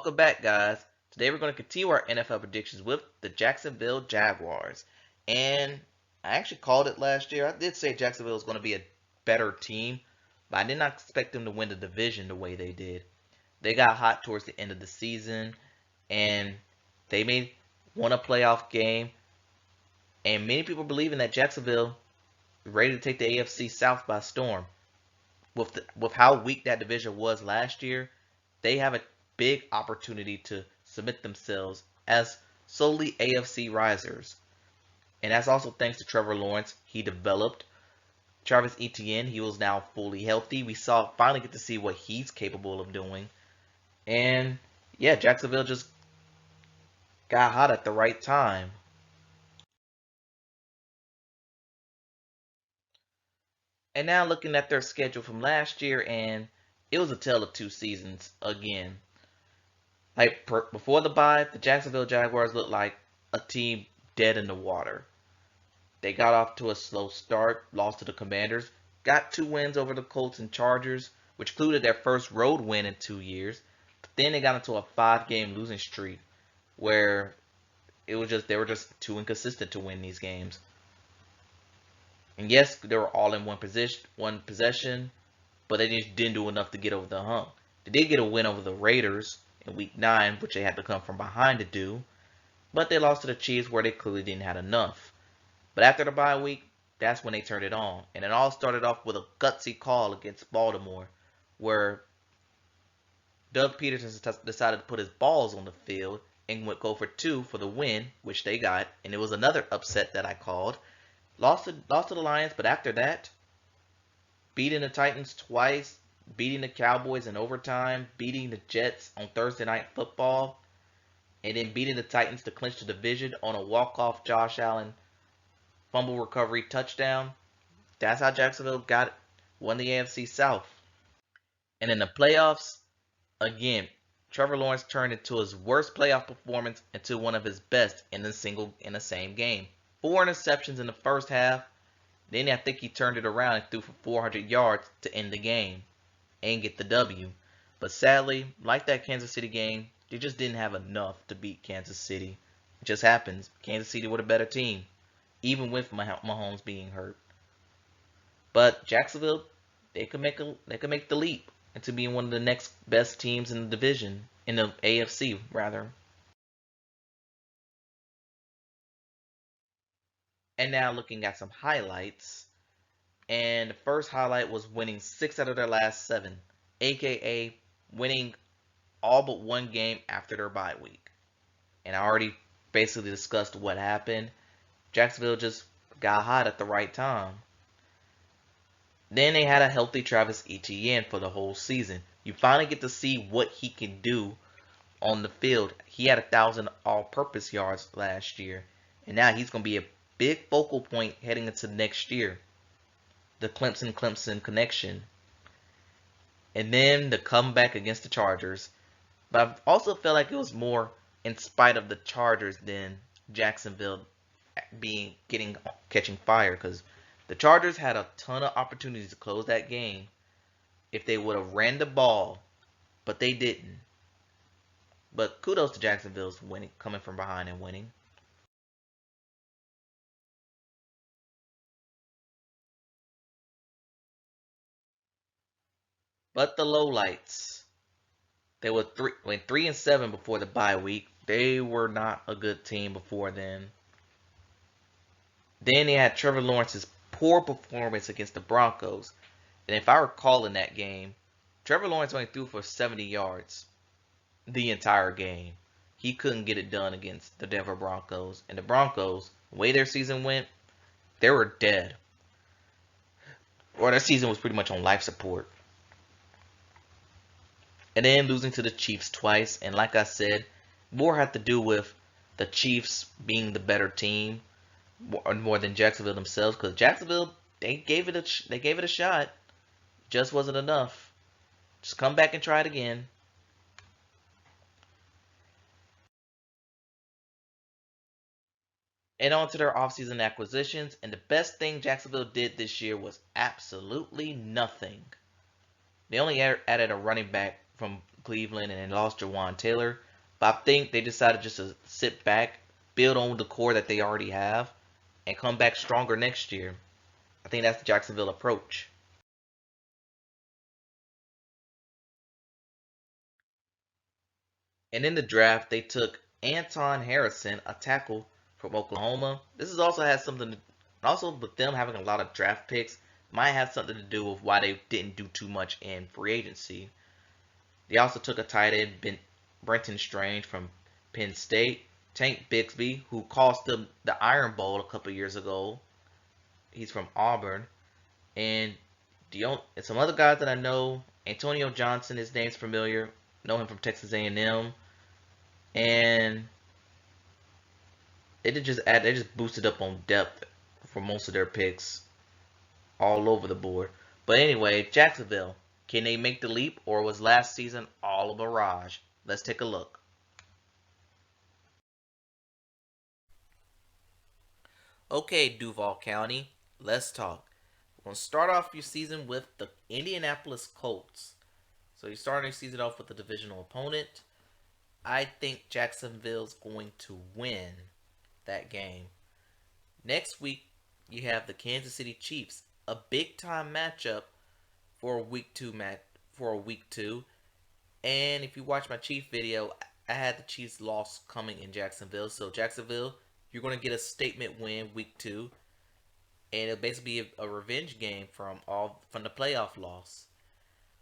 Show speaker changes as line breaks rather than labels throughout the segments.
Welcome back, guys. Today we're going to continue our NFL predictions with the Jacksonville Jaguars. And I actually called it last year. I did say Jacksonville was going to be a better team, but I did not expect them to win the division the way they did. They got hot towards the end of the season, and they may won a playoff game. And many people believing that Jacksonville is ready to take the AFC South by storm. With how weak that division was last year, they have a big opportunity to submit themselves as solely AFC risers. And that's also thanks to Trevor Lawrence. He developed. Travis Etienne, he was now fully healthy. We finally get to see what he's capable of doing. And yeah, Jacksonville just got hot at the right time. And now looking at their schedule from last year, and it was a tale of two seasons again. Before the bye, the Jacksonville Jaguars looked like a team dead in the water. They got off to a slow start, lost to the Commanders, got 2 wins over the Colts and Chargers, which included their first road win in 2 years. But then they got into a 5-game losing streak where they were just too inconsistent to win these games. And yes, they were all in one possession, but they just didn't do enough to get over the hump. They did get a win over the Raiders in Week 9, which they had to come from behind to do, but they lost to the Chiefs where they clearly didn't have enough. But after the bye week, that's when they turned it on. And it all started off with a gutsy call against Baltimore, where Doug Peterson decided to put his balls on the field and would go for 2 for the win, which they got. And it was another upset that I called. Lost to the Lions, but after that, beating the Titans twice, beating the Cowboys in overtime, beating the Jets on Thursday Night Football, and then beating the Titans to clinch the division on a walk-off Josh Allen fumble recovery touchdown. That's how Jacksonville won the AFC South. And in the playoffs, again, Trevor Lawrence turned into his worst playoff performance into one of his best in the same game. 4 interceptions in the first half. Then I think he turned it around and threw for 400 yards to end the game and get the W. But sadly, like that Kansas City game, they just didn't have enough to beat Kansas City. It just happens. Kansas City was a better team, even with Mahomes being hurt. But Jacksonville, they could make the leap into being one of the next best teams in the division, in the AFC rather. And now looking at some highlights. And the first highlight was winning 6 out of their last 7, aka winning all but one game after their bye week. And I already basically discussed what happened. Jacksonville just got hot at the right time. Then they had a healthy Travis Etienne for the whole season. You finally get to see what he can do on the field. He had 1,000 all-purpose yards last year, and now he's going to be a big focal point heading into next year. The Clemson connection. And then the comeback against the Chargers. But I also felt like it was more in spite of the Chargers than Jacksonville catching fire, because the Chargers had a ton of opportunities to close that game if they would have ran the ball, but they didn't. But kudos to Jacksonville's coming from behind and winning. But the lowlights, they went 3-7 before the bye week. They were not a good team before then. Then they had Trevor Lawrence's poor performance against the Broncos. And if I recall in that game, Trevor Lawrence only threw for 70 yards the entire game. He couldn't get it done against the Denver Broncos. And the Broncos, the way their season went, they were dead. Or their season was pretty much on life support. And then losing to the Chiefs twice. And like I said, more had to do with the Chiefs being the better team more than Jacksonville themselves. Because Jacksonville, they gave it a shot. Just wasn't enough. Just come back and try it again. And on to their offseason acquisitions. And the best thing Jacksonville did this year was absolutely nothing. They only added a running back from Cleveland and then lost Jawan Taylor. But I think they decided just to sit back, build on the core that they already have, and come back stronger next year. I think that's the Jacksonville approach. And in the draft, they took Anton Harrison, a tackle from Oklahoma. This has also had something, also with them having a lot of draft picks, might have something to do with why they didn't do too much in free agency. They also took a tight end, Brenton Strange from Penn State, Tank Bixby, who cost them the Iron Bowl a couple years ago. He's from Auburn, and and some other guys that I know. Antonio Johnson, his name's familiar. Know him from Texas A&M, and they just boosted up on depth for most of their picks all over the board. But anyway, Jacksonville, can they make the leap, or was last season all a mirage? Let's take a look. Okay, Duval County, let's talk. We're going to start off your season with the Indianapolis Colts. So you're starting your season off with a divisional opponent. I think Jacksonville's going to win that game. Next week, you have the Kansas City Chiefs, a big time matchup for a week two. And if you watch my Chief video, I had the Chiefs loss coming in Jacksonville. So Jacksonville, you're going to get a statement win week two, and it'll basically be a revenge game from the playoff loss.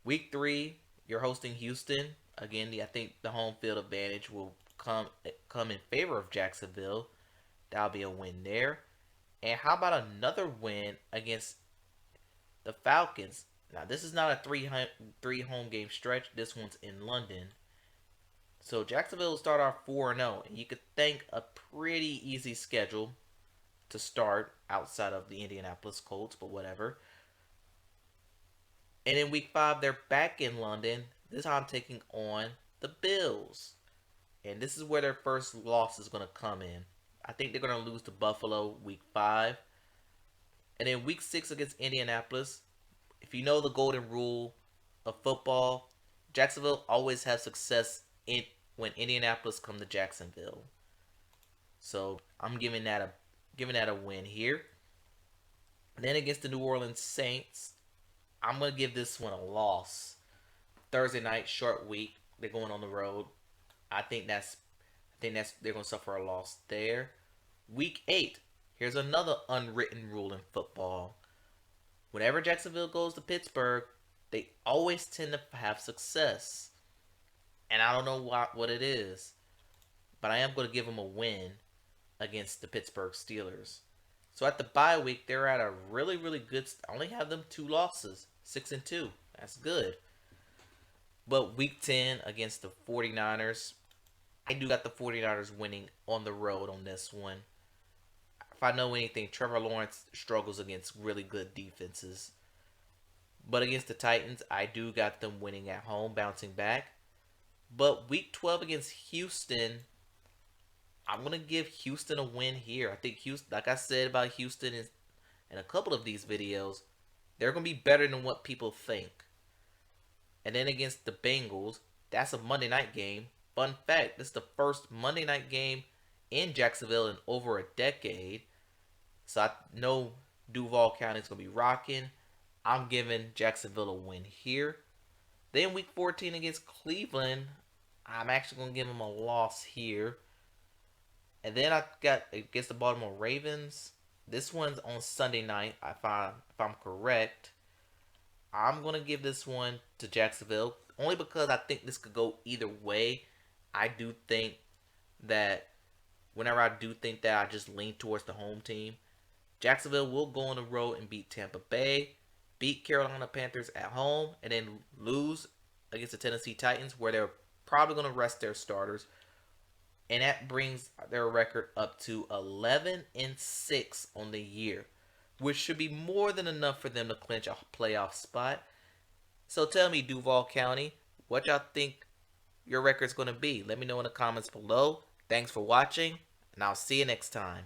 Week three, you're hosting Houston. Again, I think the home field advantage will come in favor of Jacksonville. That'll be a win there. And how about another win against the Falcons? Now, this is not a three home game stretch. This one's in London. So Jacksonville will start off 4-0, and you could think a pretty easy schedule to start outside of the Indianapolis Colts, but whatever. And in week 5, they're back in London. This time taking on the Bills. And this is where their first loss is going to come in. I think they're going to lose to Buffalo week 5. And then week 6 against Indianapolis. If you know the golden rule of football, Jacksonville always has success when Indianapolis come to Jacksonville. So I'm giving that a win here. And then against the New Orleans Saints, I'm gonna give this one a loss. Thursday night, short week. They're going on the road. I think they're gonna suffer a loss there. Week 8. Here's another unwritten rule in football. Whenever Jacksonville goes to Pittsburgh, they always tend to have success. And I don't know what it is, but I am going to give them a win against the Pittsburgh Steelers. So at the bye week, they're at a really, really good. I only have them 2 losses, 6-2. That's good. But week 10 against the 49ers, I do got the 49ers winning on the road on this one. If I know anything, Trevor Lawrence struggles against really good defenses. But against the Titans, I do got them winning at home, bouncing back. But week 12 against Houston, I'm going to give Houston a win here. I think Houston, like I said about Houston in a couple of these videos, they're going to be better than what people think. And then against the Bengals, that's a Monday night game. Fun fact, this is the first Monday night game in Jacksonville in over a decade. So I know Duval County is going to be rocking. I'm giving Jacksonville a win here. Then week 14 against Cleveland, I'm actually going to give them a loss here. And then I got against the Baltimore Ravens. This one's on Sunday night, if I'm correct. I'm going to give this one to Jacksonville, only because I think this could go either way. I do think that whenever I do think that, I just lean towards the home team. Jacksonville will go on the road and beat Tampa Bay, beat Carolina Panthers at home, and then lose against the Tennessee Titans, where they're probably going to rest their starters. And that brings their record up to 11-6 on the year, which should be more than enough for them to clinch a playoff spot. So tell me, Duval County, what y'all think your record's going to be? Let me know in the comments below. Thanks for watching, and I'll see you next time.